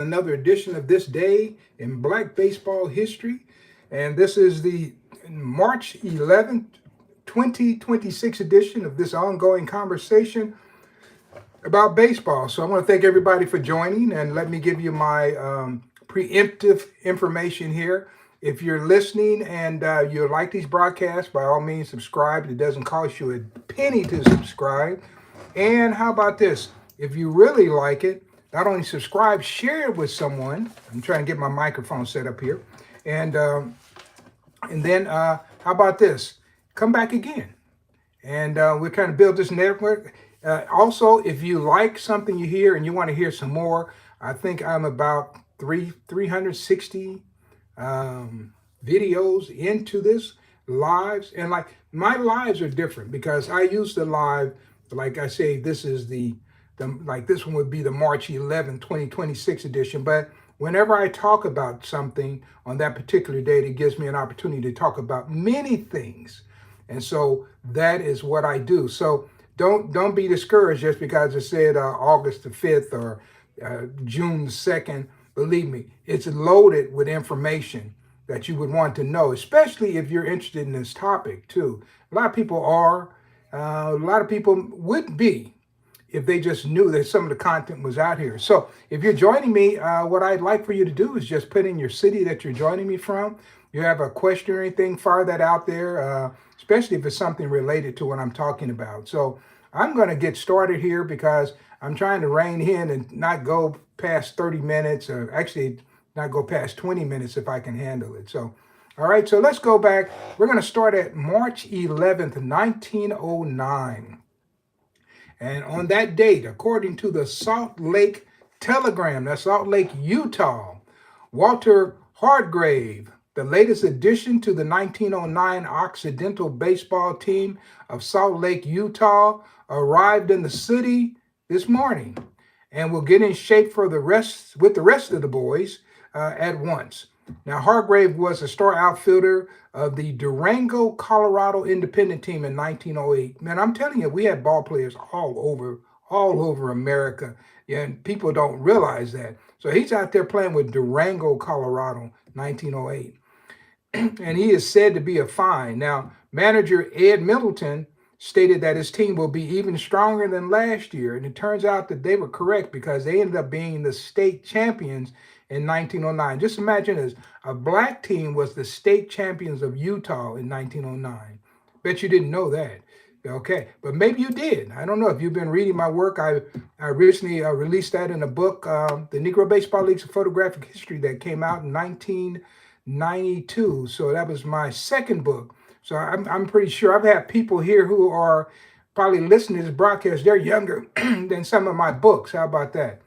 Another edition of This Day in Black Baseball History. And this is the March 11th, 2026 edition of this ongoing conversation about baseball. So I want to thank everybody for joining, and let me give you my preemptive information here. If you're listening and you like these broadcasts, by all means subscribe. It doesn't cost you a penny to subscribe. And how about this? If you really like it, not only subscribe, share it with someone. I'm trying to get my microphone set up here. And then how about this? Come back again. And we're trying to build this network. Also, if you like something you hear and you want to hear some more, I think I'm about 360 videos into this lives. And like my lives are different because I use the live, like I say, this is the like this one would be the March 11th, 2026 edition. But whenever I talk about something on that particular date, it gives me an opportunity to talk about many things. And so that is what I do. So don't be discouraged just because it said August the 5th or June the 2nd. Believe me, it's loaded with information that you would want to know, especially if you're interested in this topic too. A lot of people are, a lot of people would be if they just knew that some of the content was out here. So if you're joining me, what I'd like for you to do is just put in your city that you're joining me from. You have a question or anything, fire that out there, especially if it's something related to what I'm talking about. So I'm going to get started here because I'm trying to rein in and not go past 30 minutes, or actually not go past 20 minutes if I can handle it. So, all right, so let's go back. We're going to start at March 11th, 1909. And on that date, according to the Salt Lake Telegram, that's Salt Lake, Utah, Walter Hargrave, the latest addition to the 1909 Occidental baseball team of Salt Lake, Utah, arrived in the city this morning and will get in shape for the rest with the rest of the boys at once. Now, Hargrave was a star outfielder of the Durango, Colorado independent team in 1908. Man, I'm telling you, we had ball players all over America, and people don't realize that. So he's out there playing with Durango, Colorado, 1908. And he is said to be a find. Now, manager Ed Middleton stated that his team will be even stronger than last year. And it turns out that they were correct because they ended up being the state champions in 1909. Just imagine this, a black team was the state champions of Utah in 1909. Bet you didn't know that. Okay, but maybe you did. I don't know. If you've been reading my work, I recently released that in a book, The Negro Baseball Leagues of Photographic History, that came out in 1992. So that was my second book. So I'm pretty sure I've had people here who are probably listening to this broadcast. They're younger than some of my books. How about that?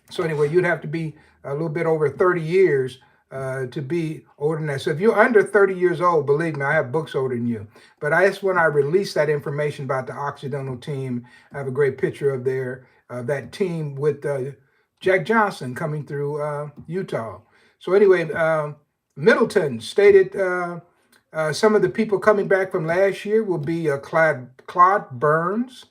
So anyway, you'd have to be a little bit over 30 years to be older than that. So if you're under 30 years old, believe me, I have books older than you. But when I released that information about the Occidental team, I have a great picture of that team with Jack Johnson coming through Utah. So anyway, Middleton stated some of the people coming back from last year will be Claude Burns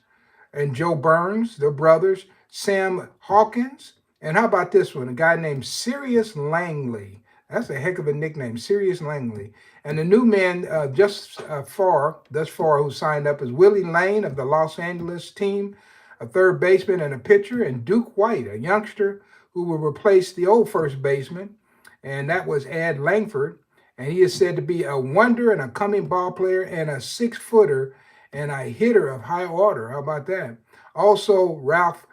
and Joe Burns, their brothers, Sam Hawkins, and how about this one? A guy named Sirius Langley. That's a heck of a nickname, Sirius Langley. And the new man thus far, who signed up is Willie Lane of the Los Angeles team, a third baseman and a pitcher, and Duke White, a youngster who will replace the old first baseman, and that was Ad Langford. And he is said to be a wonder and a coming ball player and a 6-footer and a hitter of high order. How about that? Also, Ralph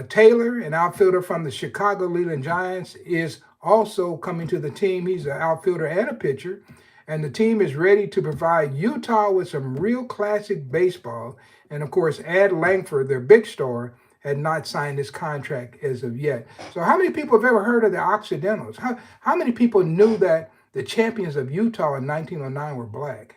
Taylor, an outfielder from the Chicago Leland Giants, is also coming to the team. He's an outfielder and a pitcher. And the team is ready to provide Utah with some real classic baseball. And of course, Ad Langford, their big star, had not signed his contract as of yet. So how many people have ever heard of the Occidentals? How many people knew that the champions of Utah in 1909 were black?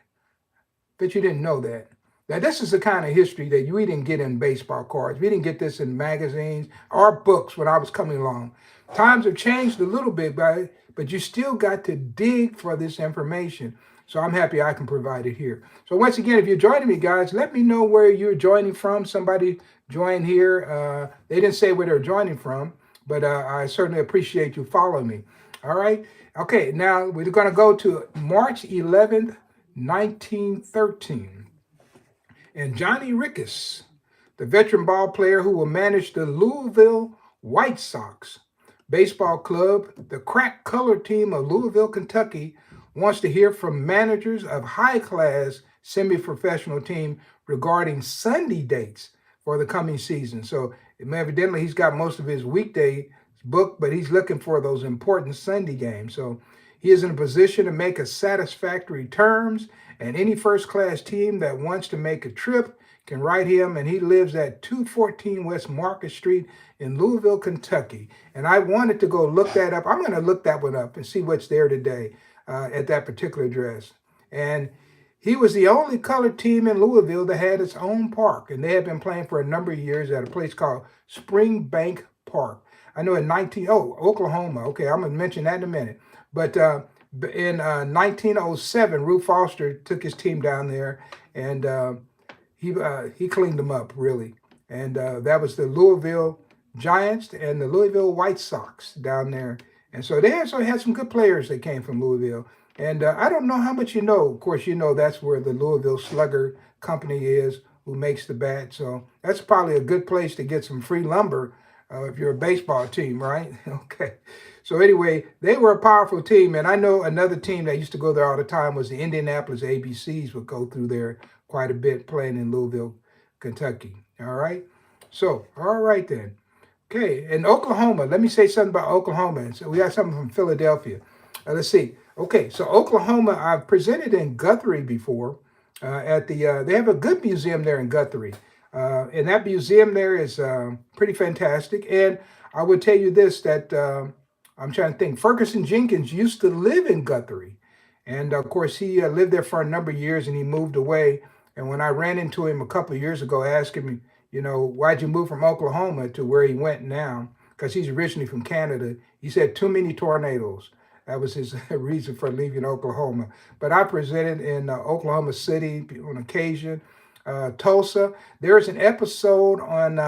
Bet you didn't know that. Now, this is the kind of history that we didn't get in baseball cards. We didn't get this in magazines or books when I was coming along. Times have changed a little bit, but you still got to dig for this information. So I'm happy I can provide it here. So once again, if you're joining me, guys, let me know where you're joining from. Somebody joined here. They didn't say where they're joining from. but I certainly appreciate you following me. All right. Okay, now we're going to go to March 11th, 1913. And Johnny Ricketts, the veteran ball player who will manage the Louisville White Sox baseball club, the crack colored team of Louisville, Kentucky, wants to hear from managers of high class semi professional team regarding Sunday dates for the coming season. So evidently he's got most of his weekday booked, but he's looking for those important Sunday games. So he is in a position to make a satisfactory terms, and any first class team that wants to make a trip can write him, and he lives at 214 West Market Street in Louisville, Kentucky. And I wanted to go look that up. I'm going to look that one up and see what's there today at that particular address. And he was the only colored team in Louisville that had its own park, and they had been playing for a number of years at a place called Springbank Park. I know in Oklahoma. Okay, I'm going to mention that in a minute. But in 1907, Ruth Foster took his team down there, and he cleaned them up, really. And that was the Louisville Giants and the Louisville White Sox down there. And so they also had some good players that came from Louisville. And I don't know how much you know. Of course, you know that's where the Louisville Slugger Company is, who makes the bat. So that's probably a good place to get some free lumber if you're a baseball team, right? Okay. So anyway, they were a powerful team. And I know another team that used to go there all the time was the Indianapolis ABCs, would go through there quite a bit playing in Louisville, Kentucky. All right. So, all right then. Okay. In Oklahoma, let me say something about Oklahoma. So we got something from Philadelphia. Let's see. Okay. So Oklahoma, I've presented in Guthrie before at the, they have a good museum there in Guthrie. And that museum there is pretty fantastic. And I would tell you this, that I'm trying to think, Ferguson Jenkins used to live in Guthrie. And of course, he lived there for a number of years and he moved away. And when I ran into him a couple of years ago, I asked him, you know, why'd you move from Oklahoma to where he went now? Because he's originally from Canada. He said, too many tornadoes. That was his reason for leaving Oklahoma. But I presented in Oklahoma City on occasion, Tulsa. There's an episode on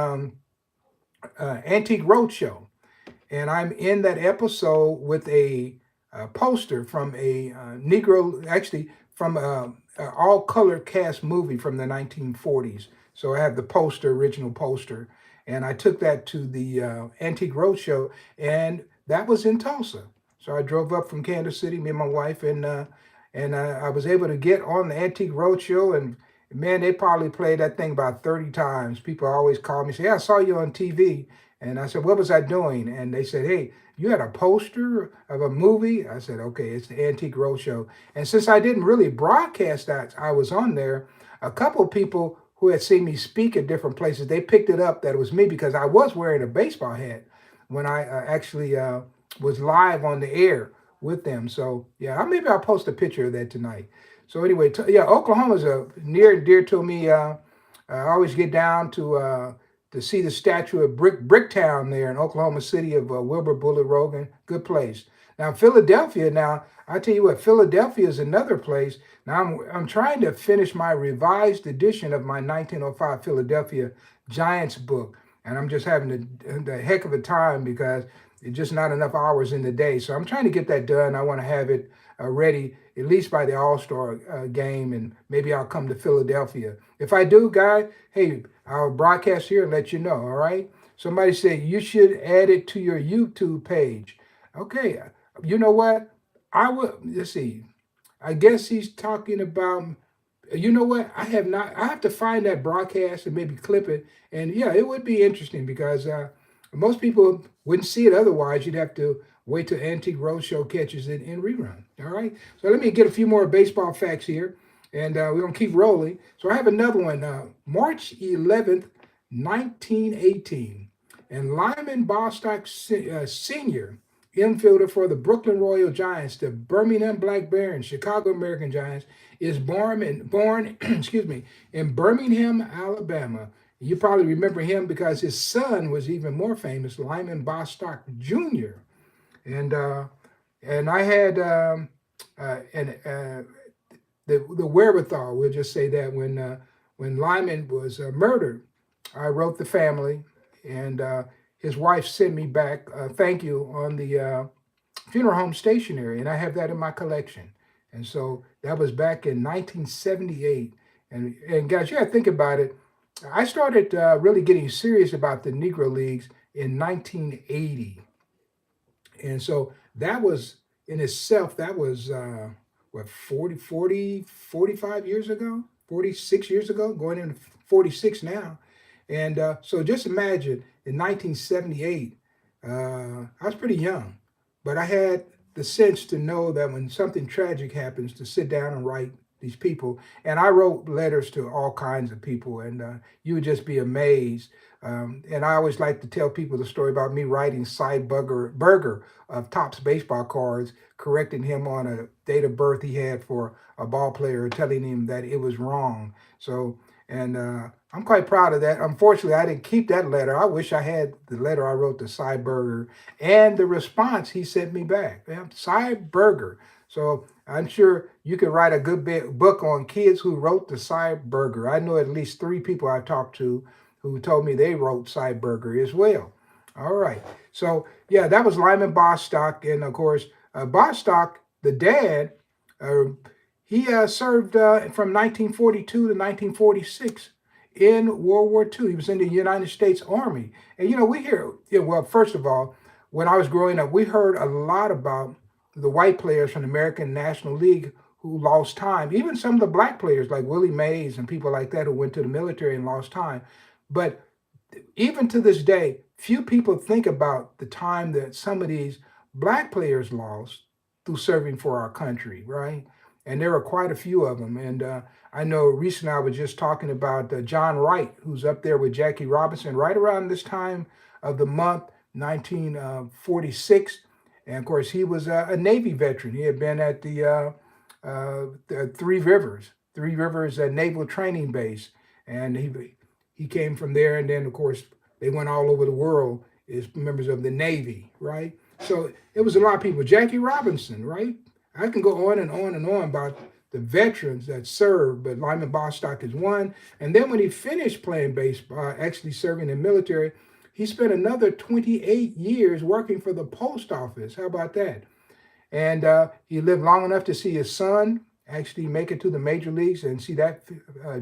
Antique Roadshow. And I'm in that episode with a poster from a Negro, actually from an all-color cast movie from the 1940s. So I have the poster, original poster, and I took that to the Antique Roadshow, and that was in Tulsa. So I drove up from Kansas City, me and my wife, and I was able to get on the Antique Roadshow, and man, they probably played that thing about 30 times. People always call me and say, "Yeah, I saw you on TV." And I said, "What was I doing?" And they said, "Hey, you had a poster of a movie?" I said, "Okay, it's the Antique Roadshow." And since I didn't really broadcast that I was on there, a couple of people who had seen me speak at different places, they picked it up that it was me because I was wearing a baseball hat when I actually was live on the air with them. So yeah, maybe I'll post a picture of that tonight. So anyway, yeah, Oklahoma's a near and dear to me. I always get down to see the statue of Bricktown there in Oklahoma City of Wilbur Bullet Rogan. Good place. Now Philadelphia. Now I tell you what, Philadelphia is another place. Now I'm trying to finish my revised edition of my 1905 Philadelphia Giants book, and I'm just having the heck of a time because it's just not enough hours in the day. So I'm trying to get that done. I want to have it ready at least by the All-Star game, and maybe I'll come to Philadelphia. If I do, guy, hey, I'll broadcast here and let you know, all right? Somebody said you should add it to your YouTube page. Okay, you know what? Let's see. I guess he's talking about, you know what? I have to find that broadcast and maybe clip it. And yeah, it would be interesting because most people wouldn't see it otherwise. You'd have to wait till Antique Roadshow catches it in rerun. All right. So let me get a few more baseball facts here, and we're going to keep rolling. So I have another one. March 11th, 1918. And Lyman Bostock Sr., infielder for the Brooklyn Royal Giants, the Birmingham Black Barons, Chicago American Giants, is born excuse me, in Birmingham, Alabama. You probably remember him because his son was even more famous, Lyman Bostock Jr. And I had the wherewithal, we'll just say that, when Lyman was murdered, I wrote the family, and his wife sent me back thank you on the funeral home stationery, and I have that in my collection. And so that was back in 1978. And guys, you got to think about it. I started really getting serious about the Negro Leagues in 1980. And so that was in itself, that was what, 45 years ago, 46 years ago, going into 46 now. And so just imagine in 1978, I was pretty young, but I had the sense to know that when something tragic happens, to sit down and write these people. And I wrote letters to all kinds of people, and you would just be amazed. And I always like to tell people the story about me writing Cy Berger of Topps baseball cards, correcting him on a date of birth he had for a ball player, telling him that it was wrong. So, and I'm quite proud of that. Unfortunately, I didn't keep that letter. I wish I had the letter I wrote to Cy Berger and the response he sent me back. Yeah, Cy Berger. So I'm sure you could write a good book on kids who wrote to Cy Berger. I know at least 3 people I talked to who told me they wrote Cy Berger as well. All right. So, yeah, that was Lyman Bostock. And, of course, Bostock, the dad, uh, he served from 1942 to 1946 in World War II. He was in the United States Army. And, we hear, well, first of all, when I was growing up, we heard a lot about the white players from the American National League who lost time. Even some of the black players like Willie Mays and people like that who went to the military and lost time. But even to this day, few people think about the time that some of these black players lost through serving for our country, right? And there are quite a few of them. And I know recently I was just talking about John Wright, who's up there with Jackie Robinson right around this time of the month, 1946. And of course, he was a Navy veteran. He had been at the Three Rivers Naval Training Base. And he came from there, and then of course they went all over the world as members of the Navy, right? So it was a lot of people. Jackie Robinson, right? I can go on and on and on about the veterans that served, but Lyman Bostock is one. And then when he finished playing baseball, actually serving in the military, he spent another 28 years working for the post office. How about that? And he lived long enough to see his son actually make it to the major leagues and see that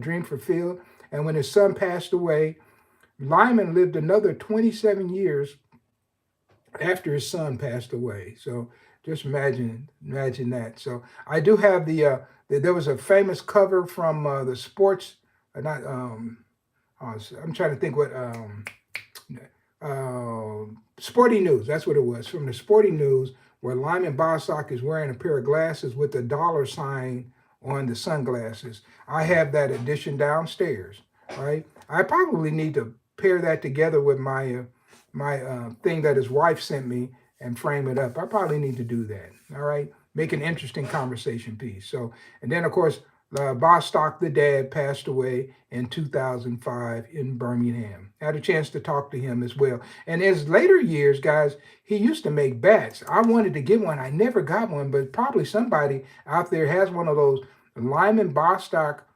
dream fulfilled. And when his son passed away, Lyman lived another 27 years after his son passed away. So just imagine that. So I do have there was a famous cover from the sports, not I'm trying to think what Sporting News. That's what it was, from the Sporting News, where Lyman Bostock is wearing a pair of glasses with the $sign on the sunglasses. I have that edition downstairs, right? I probably need to pair that together with my thing that his wife sent me and frame it up. I probably need to do that, all right? Make an interesting conversation piece. So, and then of course, Bostock, the dad, passed away in 2005 in Birmingham. I had a chance to talk to him as well. And in his later years, guys, he used to make bats. I wanted to get one. I never got one, but probably somebody out there has one of those Lyman Bostock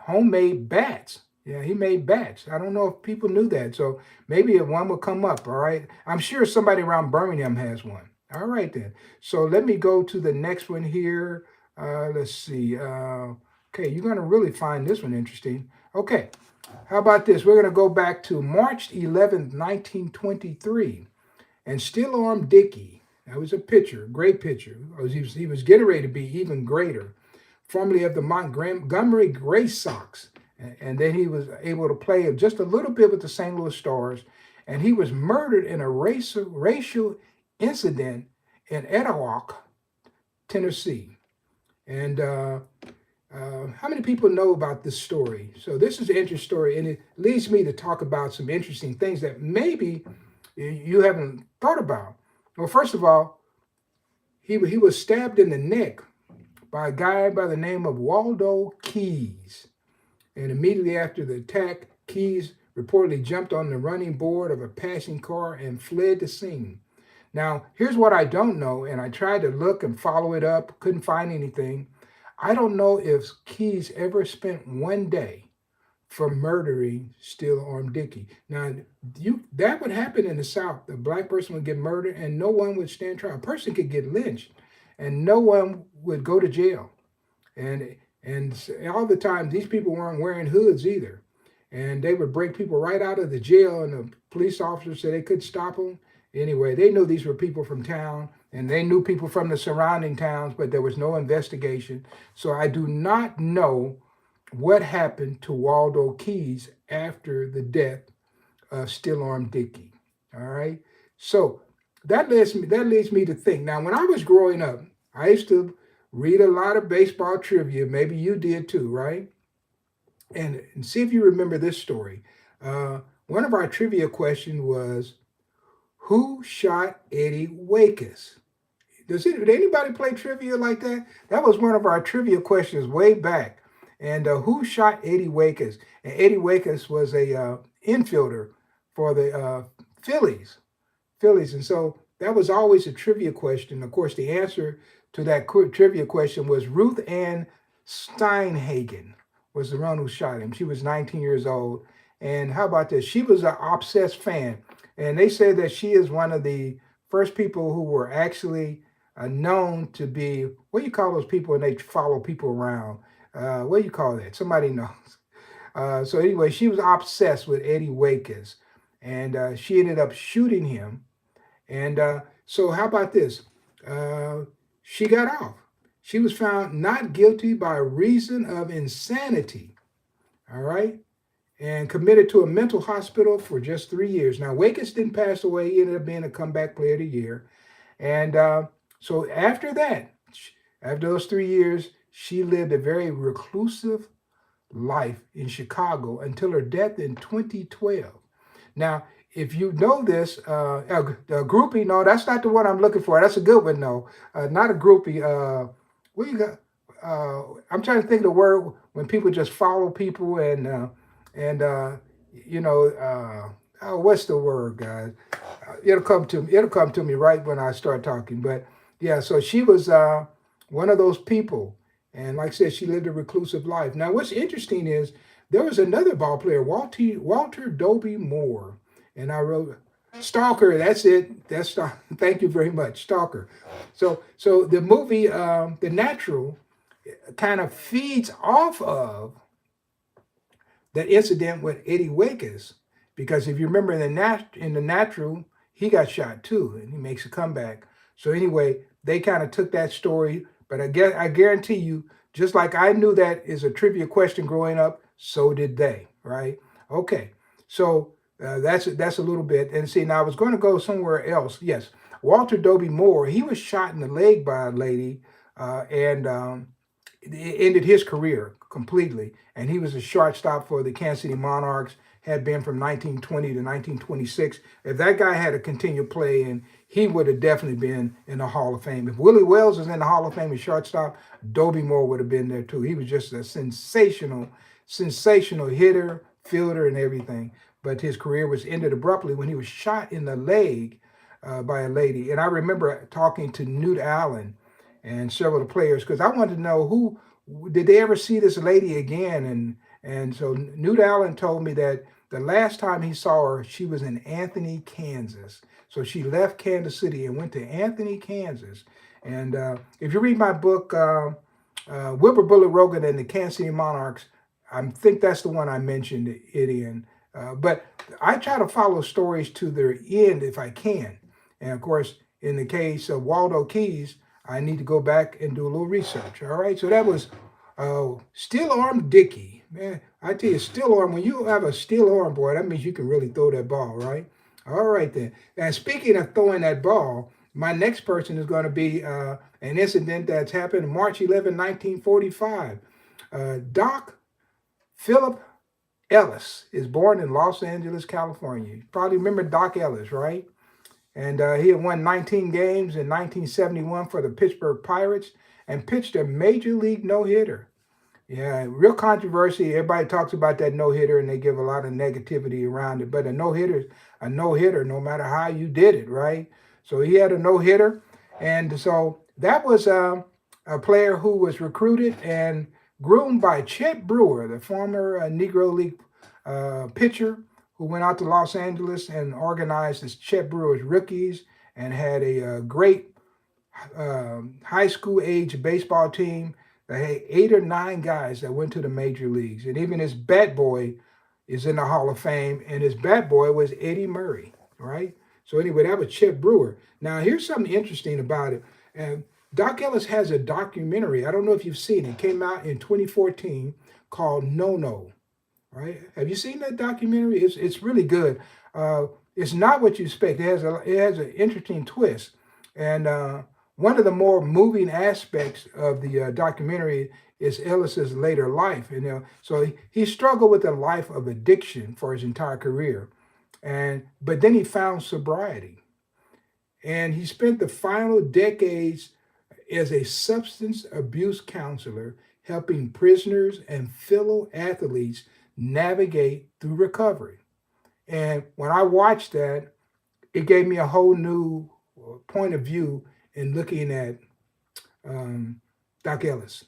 homemade bats. Yeah, he made bats. I don't know if people knew that. So maybe one will come up, all right? I'm sure somebody around Birmingham has one. All right, then. So let me go to the next one here. Let's see. Okay, you're going to really find this one interesting. Okay, how about this? We're going to go back to March 11th, 1923. And Still Arm Dickey, that was a pitcher, great pitcher. He was getting ready to be even greater, formerly of the Montgomery Gray Sox. And then he was able to play just a little bit with the St. Louis Stars. And he was murdered in a racial incident in Etowah, Tennessee. And how many people know about this story? So this is an interesting story, and it leads me to talk about some interesting things that maybe you haven't thought about. Well, first of all, he was stabbed in the neck by a guy by the name of Waldo Keyes. And immediately after the attack, Keyes reportedly jumped on the running board of a passing car and fled the scene. Now, here's what I don't know, and I tried to look and follow it up, couldn't find anything. I don't know if Keyes ever spent one day for murdering Still Arm Dickie. Now, that would happen in the South. A black person would get murdered and no one would stand trial. A person could get lynched and no one would go to jail. And all the time, these people weren't wearing hoods either. And they would break people right out of the jail, and the police officers said they couldn't stop them. Anyway, they knew these were people from town, and they knew people from the surrounding towns, but there was no investigation. So I do not know what happened to Waldo Keys after the death of Still Arm Dickie. All right. So that leads me to think. Now, when I was growing up, I used to read a lot of baseball trivia. Maybe you did too, right? And see if you remember this story. One of our trivia questions was, who shot Eddie Wakes? Did anybody play trivia like that? That was one of our trivia questions way back. And who shot Eddie Wakes? And Eddie Wakes was a infielder for the Phillies. And so that was always a trivia question. Of course, the answer to that trivia question was Ruth Ann Steinhagen was the one who shot him. She was 19 years old. And how about this? She was an obsessed fan. And they say that she is one of the first people who were actually known to be, what do you call those people when they follow people around? What do you call that? Somebody knows. So anyway, she was obsessed with Eddie Wakes. And she ended up shooting him. And so how about this? She got off. She was found not guilty by reason of insanity. All right. And committed to a mental hospital for just 3 years. Now, Wakes didn't pass away. He ended up being a comeback player of the year. And so after that, after those 3 years, she lived a very reclusive life in Chicago until her death in 2012. Now, if you know this, a groupie, no, that's not the one I'm looking for. That's a good one, no. Not a groupie. What you got? I'm trying to think of the word when people just follow people what's the word, guys? It'll come to me right when I start talking. But yeah, so she was one of those people, and like I said, she lived a reclusive life. Now, what's interesting is there was another ball player, Walter Doby Moore, and I wrote Stalker. That's it. Thank you very much, Stalker. So the movie, The Natural, kind of feeds off of that incident with Eddie Wakes, because if you remember in the Natural, he got shot too, and he makes a comeback. So anyway, they kind of took that story, but I guarantee you, just like I knew that is a trivia question growing up, so did they, right? Okay, so that's a little bit. And see, now I was going to go somewhere else. Yes, Walter Doby Moore, he was shot in the leg by a lady, and it ended his career completely. And he was a shortstop for the Kansas City Monarchs, had been from 1920 to 1926. If that guy had to continue playing, he would have definitely been in the Hall of Fame. If Willie Wells is in the Hall of Fame as shortstop, Doby Moore would have been there too. He was just a sensational hitter, fielder, and everything. But his career was ended abruptly when he was shot in the leg by a lady. And I remember talking to Newt Allen and several of the players, because I wanted to know who did they ever see this lady again. And so Newt Allen told me that the last time he saw her, she was in Anthony, Kansas. So she left Kansas City and went to Anthony, Kansas. And if you read my book, Wilbur Bullet Rogan and the Kansas City Monarchs, I think that's the one I mentioned it in. But I try to follow stories to their end if I can. And of course, in the case of Waldo Keys, I need to go back and do a little research. All right, so that was Still Arm Dickie. Man, I tell you, still arm, when you have a still arm, boy, that means you can really throw that ball, right? All right, then. And speaking of throwing that ball, my next person is going to be an incident that's happened March 11, 1945. Doc Philip Ellis is born in Los Angeles, California. You probably remember Doc Ellis, right? And he had won 19 games in 1971 for the Pittsburgh Pirates and pitched a major league no-hitter. Yeah, real controversy. Everybody talks about that no-hitter and they give a lot of negativity around it. But a no-hitter, no matter how you did it, right? So he had a no-hitter. And so that was a player who was recruited and groomed by Chet Brewer, the former Negro League pitcher who went out to Los Angeles and organized the Chet Brewer's rookies and had a great high school age baseball team that had 8 or 9 guys that went to the major leagues. And even his bat boy is in the Hall of Fame, and his bat boy was Eddie Murray, right? So anyway, that was Chet Brewer. Now, here's something interesting about it. And Doc Ellis has a documentary. I don't know if you've seen it. It came out in 2014 called No No, right? Have you seen that documentary? It's really good. It's not what you expect. It has an interesting twist, and one of the more moving aspects of the documentary is Ellis's later life. So he struggled with a life of addiction for his entire career, but then he found sobriety, and he spent the final decades as a substance abuse counselor, helping prisoners and fellow athletes navigate through recovery. And when I watched that, it gave me a whole new point of view in looking at Doc Ellis.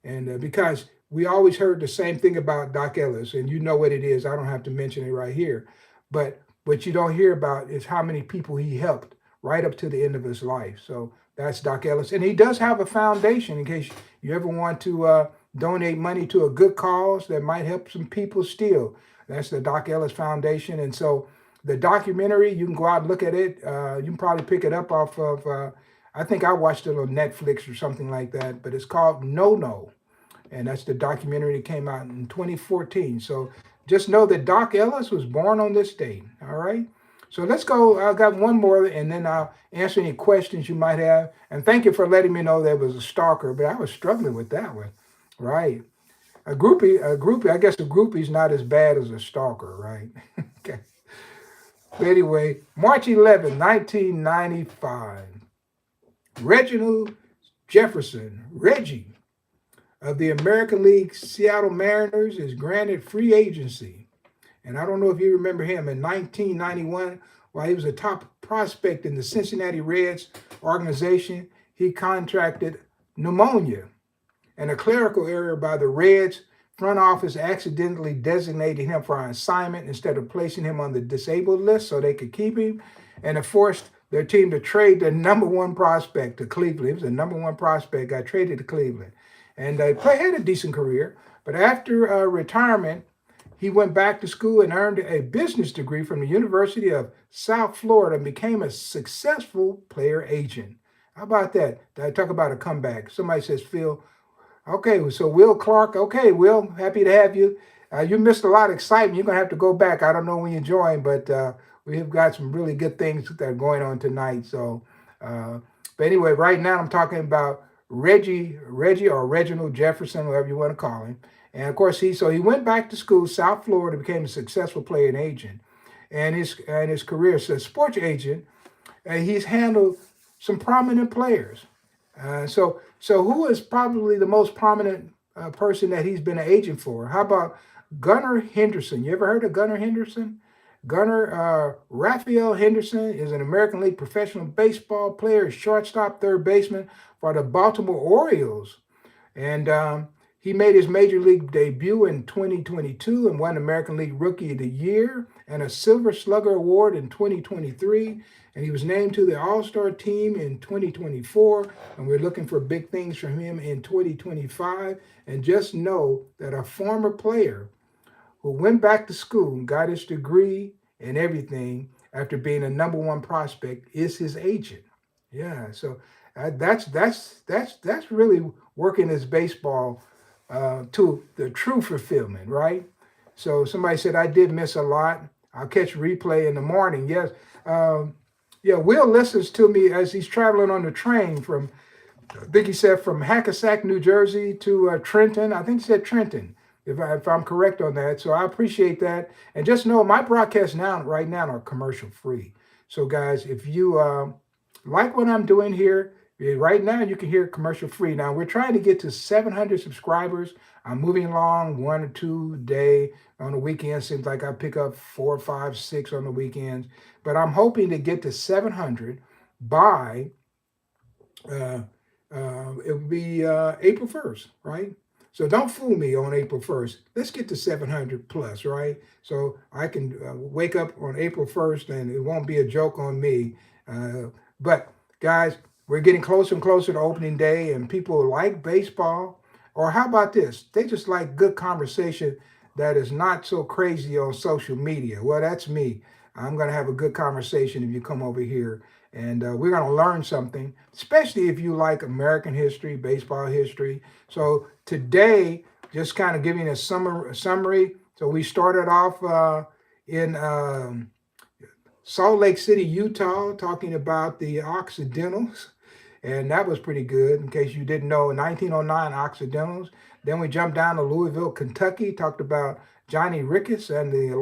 And because we always heard the same thing about Doc Ellis, and you know what it is, I don't have to mention it right here. But what you don't hear about is how many people he helped right up to the end of his life. So that's Doc Ellis. And he does have a foundation in case you ever want to donate money to a good cause that might help some people still. That's the Doc Ellis Foundation. And so the documentary, you can go out and look at it. You can probably pick it up off of, I think I watched it on Netflix or something like that, but it's called No No. And that's the documentary that came out in 2014. So just know that Doc Ellis was born on this date. All right. So let's go. I got one more, and then I'll answer any questions you might have. And thank you for letting me know there was a stalker, but I was struggling with that one. Right. A groupie, I guess a groupie's not as bad as a stalker, right? Okay. But anyway, March 11, 1995, Reginald Jefferson, Reggie, of the American League Seattle Mariners is granted free agency. And I don't know if you remember him in 1991, while he was a top prospect in the Cincinnati Reds organization, he contracted pneumonia. And a clerical error by the Reds front office accidentally designated him for an assignment instead of placing him on the disabled list so they could keep him. And it forced their team to trade their number one prospect to Cleveland. He was the number one prospect, got traded to Cleveland. And he had a decent career. But after retirement, he went back to school and earned a business degree from the University of South Florida and became a successful player agent. How about that? I talk about a comeback. Somebody says, Phil, okay, so Will Clark, okay, Will, happy to have you. You missed a lot of excitement. You're going to have to go back. I don't know when you join, but we have got some really good things that are going on tonight. So, but anyway, right now I'm talking about Reggie or Reginald Jefferson, whatever you want to call him. And of course, he went back to school, South Florida, became a successful player and agent. And his career as a sports agent, he's handled some prominent players. So who is probably the most prominent person that he's been an agent for? How about Gunnar Henderson? You ever heard of Gunnar Henderson? Raphael Henderson is an American League professional baseball player, shortstop, third baseman for the Baltimore Orioles. And he made his major league debut in 2022 and won American League Rookie of the Year and a Silver Slugger Award in 2023. And he was named to the All-Star team in 2024. And we're looking for big things from him in 2025. And just know that a former player who went back to school and got his degree and everything after being a number one prospect is his agent. Yeah, so that's really working his baseball to the true fulfillment, right? So somebody said, I did miss a lot. I'll catch replay in the morning. Yes. Will listens to me as he's traveling on the train from, I think he said from Hackensack, New Jersey to Trenton. I think he said Trenton, if I'm correct on that. So I appreciate that. And just know my broadcasts right now are commercial free. So guys, if you like what I'm doing here, right now you can hear commercial free. Now we're trying to get to 700 subscribers. I'm moving along 1 or 2 a day. On the weekends, seems like I pick up 4, 5, 6 on the weekends. But I'm hoping to get to 700 by it will be April 1st, right? So don't fool me on April 1st. Let's get to 700 plus, right? So I can wake up on April 1st and it won't be a joke on me. But guys, we're getting closer and closer to opening day, and people like baseball. Or how about this? They just like good conversation that is not so crazy on social media. Well, that's me. I'm going to have a good conversation if you come over here. And we're going to learn something, especially if you like American history, baseball history. So today, just kind of giving a summary. So we started off in Salt Lake City, Utah, talking about the Occidentals. And that was pretty good, in case you didn't know, 1909 Occidentals. Then we jumped down to Louisville, Kentucky, talked about Johnny Ricketts and the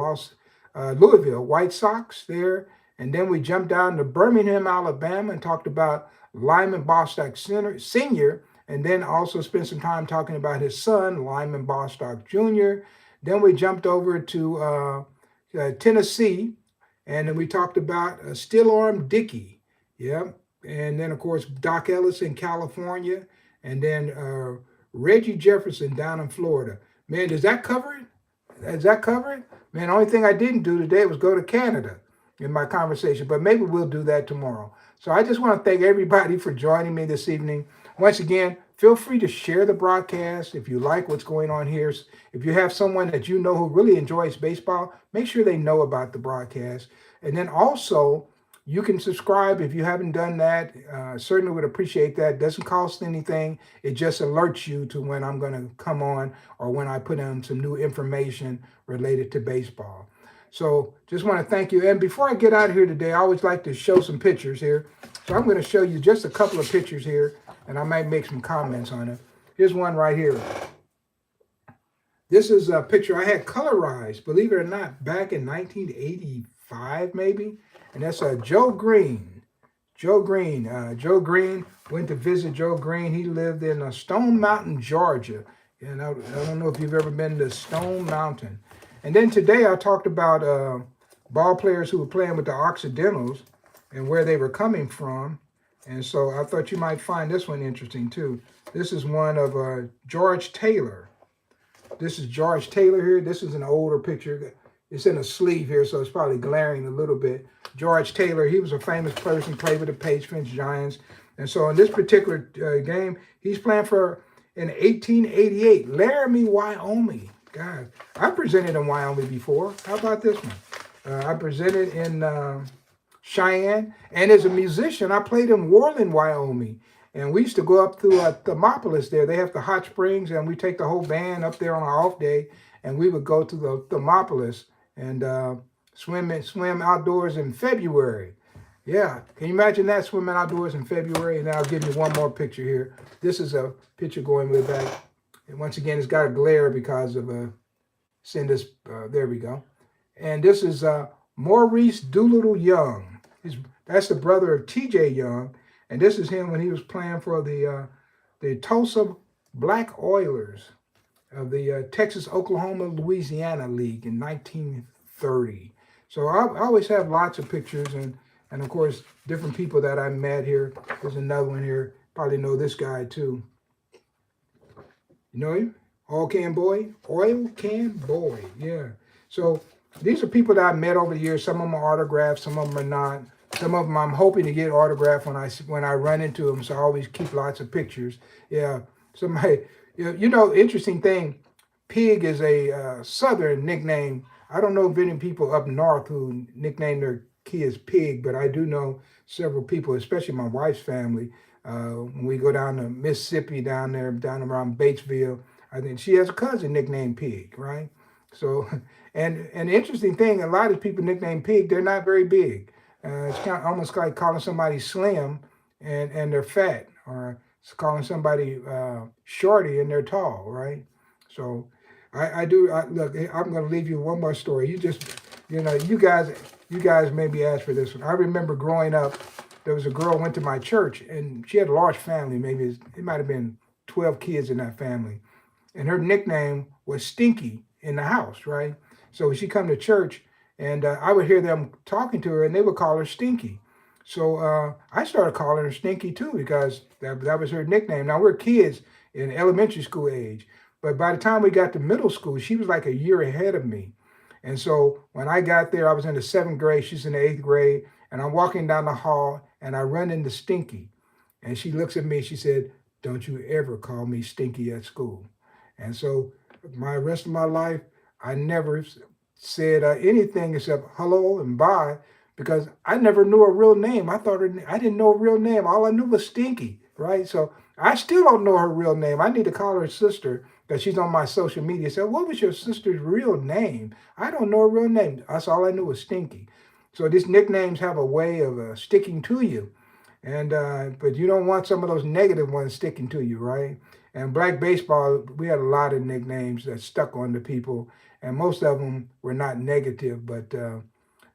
Louisville White Sox there. And then we jumped down to Birmingham, Alabama, and talked about Lyman Bostock Sr., and then also spent some time talking about his son, Lyman Bostock Jr. Then we jumped over to Tennessee, and then we talked about Still Arm Dickey. Yeah. And then, of course, Doc Ellis in California, and then Reggie Jefferson down in Florida. Man, does that cover it? Does that cover it? Man, the only thing I didn't do today was go to Canada in my conversation, but maybe we'll do that tomorrow. So I just want to thank everybody for joining me this evening. Once again, feel free to share the broadcast if you like what's going on here. If you have someone that you know who really enjoys baseball, make sure they know about the broadcast. And then also, you can subscribe if you haven't done that. Certainly would appreciate that. It doesn't cost anything. It just alerts you to when I'm going to come on or when I put in some new information related to baseball. So just want to thank you. And before I get out of here today, I always like to show some pictures here. So I'm going to show you just a couple of pictures here, and I might make some comments on it. Here's one right here. This is a picture I had colorized, believe it or not, back in 1985 maybe. And that's Joe Green. Joe Green went to visit Joe Green. He lived in Stone Mountain, Georgia. And I don't know if you've ever been to Stone Mountain. And then today I talked about ball players who were playing with the Occidentals and where they were coming from. And so I thought you might find this one interesting too. This is one of George Taylor. This is George Taylor here. This is an older picture. It's in a sleeve here, so it's probably glaring a little bit. George Taylor, he was a famous person, played with the Patriots, Giants. And so in this particular game, he's playing for, in 1888, Laramie, Wyoming. God, I presented in Wyoming before. How about this one? I presented in Cheyenne. And as a musician, I played in Worland, Wyoming. And we used to go up to Thermopolis there. They have the hot springs, and we take the whole band up there on our off day, and we would go to the Thermopolis and swim outdoors in February. Yeah, can you imagine that, swimming outdoors in February? And I'll give you one more picture here. This is a picture going way back. And once again, it's got a glare because of there we go. And this is Maurice Doolittle Young. That's the brother of T.J. Young. And this is him when he was playing for the Tulsa Black Oilers of the Texas, Oklahoma, Louisiana League in 1930. So I always have lots of pictures and of course, different people that I met here. There's another one here. Probably know this guy too. You know him? Oil Can Boy? Oil Can Boy, yeah. So these are people that I met over the years. Some of them are autographed, some of them are not. Some of them I'm hoping to get autographed when I run into them, so I always keep lots of pictures. Yeah, somebody, you know, interesting thing, Pig is a Southern nickname. I don't know of any people up north who nickname their kids Pig, but I do know several people, especially my wife's family. When we go down to Mississippi, down around Batesville, I think she has a cousin nicknamed Pig, right? So, and the interesting thing, a lot of people nickname Pig, they're not very big. It's kind of almost like calling somebody slim and they're fat, or it's calling somebody shorty and they're tall, right? So look, I'm going to leave you one more story. You guys maybe asked for this one. I remember growing up, there was a girl who went to my church, and she had a large family. Maybe it might have been 12 kids in that family. And her nickname was Stinky in the house, right? So she come to church, and I would hear them talking to her, and they would call her Stinky. So I started calling her Stinky too, because that was her nickname. Now, we're kids in elementary school age. But by the time we got to middle school, she was like a year ahead of me. And so when I got there, I was in the 7th grade, she's in the 8th grade, and I'm walking down the hall and I run into Stinky. And she looks at me, she said, "Don't you ever call me Stinky at school." And so my rest of my life, I never said anything except hello and bye because I never knew her real name. I didn't know her real name. All I knew was Stinky, right? So I still don't know her real name. I need to call her sister because she's on my social media. Said, "What was your sister's real name?" I don't know her real name. That's all I knew was Stinky. So these nicknames have a way of sticking to you. And but you don't want some of those negative ones sticking to you, right? And black baseball, we had a lot of nicknames that stuck on the people, and most of them were not negative, but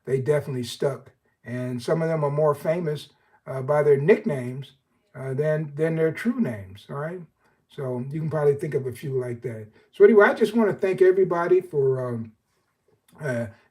they definitely stuck. And some of them are more famous by their nicknames than their true names, all right? So you can probably think of a few like that. So anyway, I just want to thank everybody for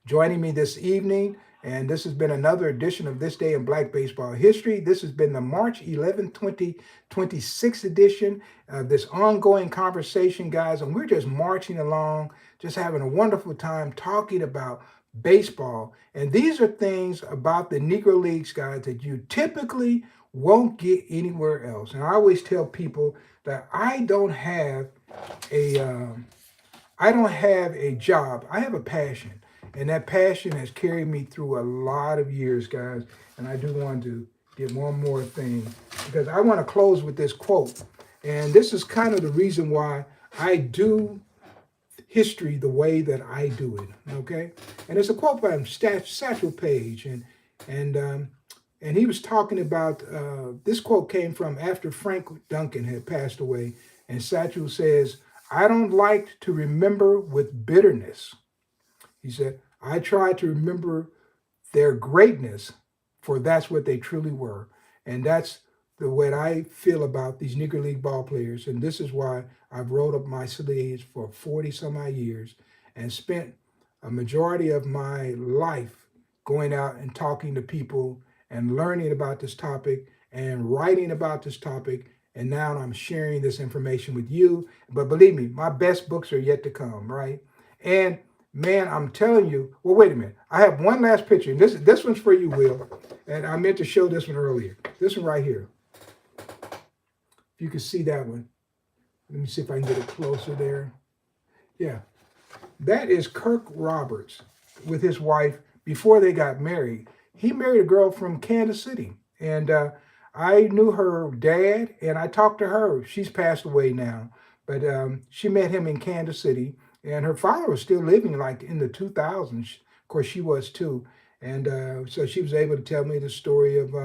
joining me this evening. And this has been another edition of This Day in Black Baseball History. This has been the March 2026 edition of this ongoing conversation, guys. And we're just marching along, just having a wonderful time talking about baseball. And these are things about the Negro Leagues, guys, that you typically won't get anywhere else. And I always tell people that I don't have a job. I have a passion. And that passion has carried me through a lot of years, guys. And I do want to get one more thing because I want to close with this quote. And this is kind of the reason why I do history the way that I do it, okay? And it's a quote by Satchel Paige. And he was talking about, this quote came from after Frank Duncan had passed away. And Satchel says, "I don't like to remember with bitterness." He said, "I try to remember their greatness, for that's what they truly were." And that's the way I feel about these Negro League ball players. And this is why I've rolled up my sleeves for 40 some odd years and spent a majority of my life going out and talking to people and learning about this topic and writing about this topic. And now I'm sharing this information with you. But believe me, my best books are yet to come, right? And man, I'm telling you, well, wait a minute. I have one last picture. And this one's for you, Will. And I meant to show this one earlier. This one right here. If you can see that one. Let me see if I can get it closer there. Yeah. That is Kirk Roberts with his wife before they got married. He married a girl from Kansas City. And I knew her dad, and I talked to her. She's passed away now. But she met him in Kansas City. And her father was still living like in the 2000s. Of course, she was too. And so she was able to tell me the story of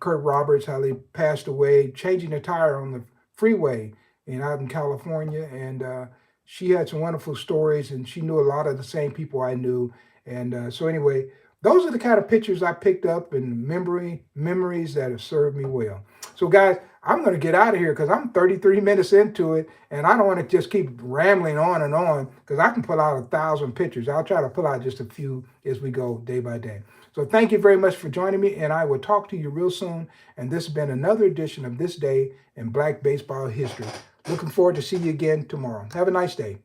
Kurt Roberts, how they passed away, changing a tire on the freeway out in California. And she had some wonderful stories, and she knew a lot of the same people I knew. And so anyway, those are the kind of pictures I picked up and memories that have served me well. So guys, I'm going to get out of here because I'm 33 minutes into it, and I don't want to just keep rambling on and on because I can pull out 1,000 pictures. I'll try to pull out just a few as we go day by day. So thank you very much for joining me, and I will talk to you real soon. And this has been another edition of This Day in Black Baseball History. Looking forward to see you again tomorrow. Have a nice day.